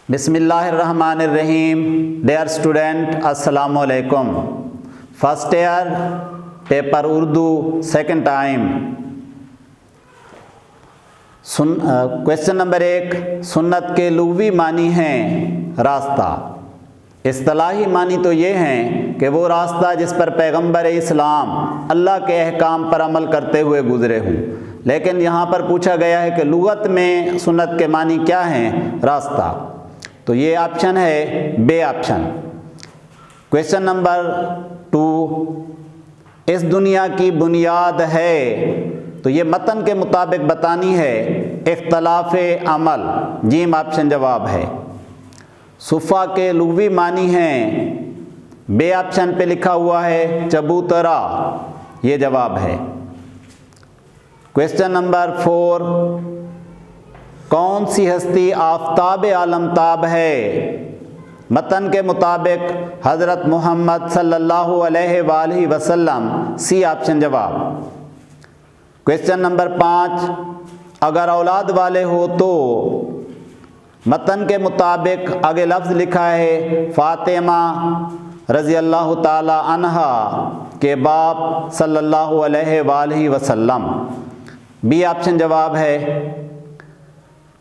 बिस्मिल्लाहिर्रहमानिर्रहीम। Dear student, अस्सलाम वालेकुम। First year paper Urdu second time. Question number 1, सुन्नत के लुग़वी मानी हैं रास्ता। इस्तिलाही मानी तो ये हैं कि वो रास्ता जिस पर पैगंबर इस्लाम अल्लाह के अहकाम पर अमल करते हुए गुज़रे हों। लेकिन यहाँ पर पूछा गया है कि लुग़त में सुन्नत के मानी क्या हैं रास्ता। तो ये ऑप्शन है बे ऑप्शन। क्वेश्चन नंबर 2, इस दुनिया की बुनियाद है, तो ये मतन के मुताबिक बतानी है इख्तलाफ अमल, जीम ऑप्शन जवाब है। सुफ़ा के लुग़वी मानी हैं, बे ऑप्शन पे लिखा हुआ है चबूतरा, ये जवाब है। क्वेश्चन नंबर 4, कौन सी हस्ती आफ़ताब आलमताब है? मतन के मुताबिक हज़रत मोहम्मद सल्लल्लाहु अलैहि वसल्लम, सी ऑप्शन जवाब। क्वेश्चन नंबर 5, अगर औलाद वाले हो तो मतन के मुताबिक आगे लफ्ज़ लिखा है फ़ातिमा रज़ी अल्लाह ताला अन्हा के बाप सल्लल्लाहु अलैहि वसल्लम, बी ऑप्शन जवाब है।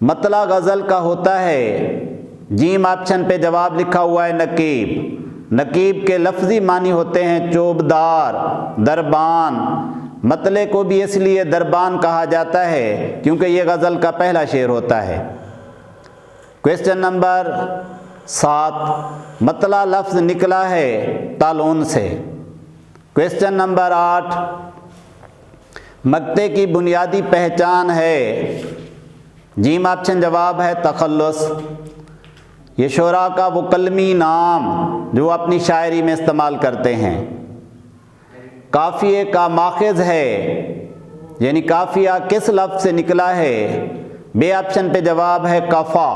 मतला गज़ल का होता है, जीम ऑप्शन पे जवाब लिखा हुआ है नकीब। नकीब के लफ्ज़ी मानी होते हैं चोबदार, दरबान। मतले को भी इसलिए दरबान कहा जाता है क्योंकि ये गज़ल का पहला शेर होता है। क्वेश्चन नंबर 7, मतला लफ्ज़ निकला है तालून से। क्वेश्चन नंबर 8, मक्ते की बुनियादी पहचान है, जीम ऑप्शन जवाब है तखल्लुस। ये शोरा का वो कलमी नाम जो अपनी शायरी में इस्तेमाल करते हैं। काफ़िए का माखज़ है, यानी काफ़िया किस लफ्ज़ से निकला है? बे ऑप्शन पे जवाब है कफ़ा।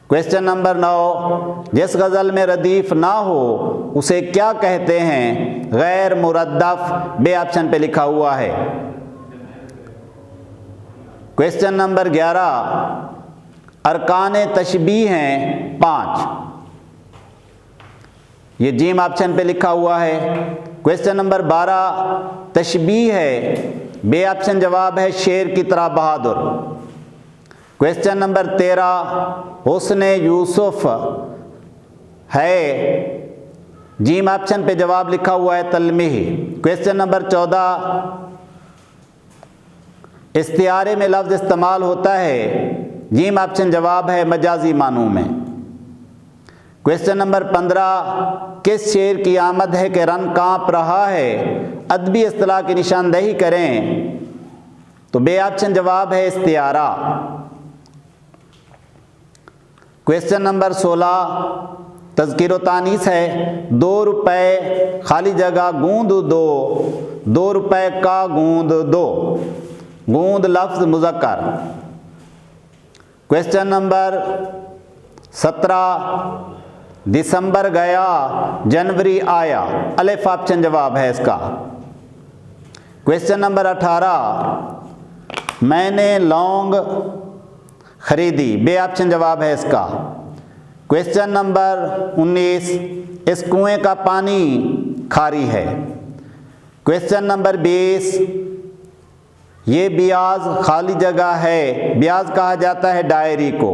क्वेश्चन नंबर 9, जिस गज़ल में रदीफ़ ना हो उसे क्या कहते हैं? गैर मुरद्दफ़, बे ऑप्शन पे लिखा हुआ है। क्वेश्चन नंबर 11, अरकाने तशबीह हैं 5, ये जीम ऑप्शन पे लिखा हुआ है। क्वेश्चन नंबर 12, तशबीह है, बे ऑप्शन जवाब है शेर की तरह बहादुर। क्वेश्चन नंबर 13, हुस्ने यूसुफ है, जीम ऑप्शन पे जवाब लिखा हुआ है तलमीह। क्वेश्चन नंबर 14, इस्तिआरे में लफ्ज़ इस्तेमाल होता है, जीम ऑप्शन जवाब है मजाजी मानू में। क्वेश्चन नंबर 15, किस शेर की आमद है कि रन काँप रहा है? अदबी इस्तिलाह की निशानदेही करें, तो बे ऑप्शन जवाब है इस्तिआरा। क्वेश्चन नंबर 16, तज़किर तानीस है, 2 रुपए खाली जगह गूंद दो, 2 रुपए का गूंद दो, गूंद लफ्ज़ मुज़क्कर। क्वेश्चन नंबर 17, दिसंबर गया जनवरी आया, अलिफ ऑप्शन जवाब है इसका। क्वेश्चन नंबर 18, मैंने लौंग खरीदी, बे ऑप्शन जवाब है इसका। क्वेश्चन नंबर 19, इस कुएं का पानी खारी है। क्वेश्चन नंबर 20, ये ब्याज खाली जगह है, ब्याज कहा जाता है डायरी को,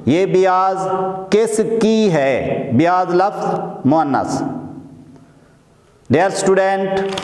ये ब्याज किस की है? ब्याज लफ्ज़ मुअन्नस। Dear student,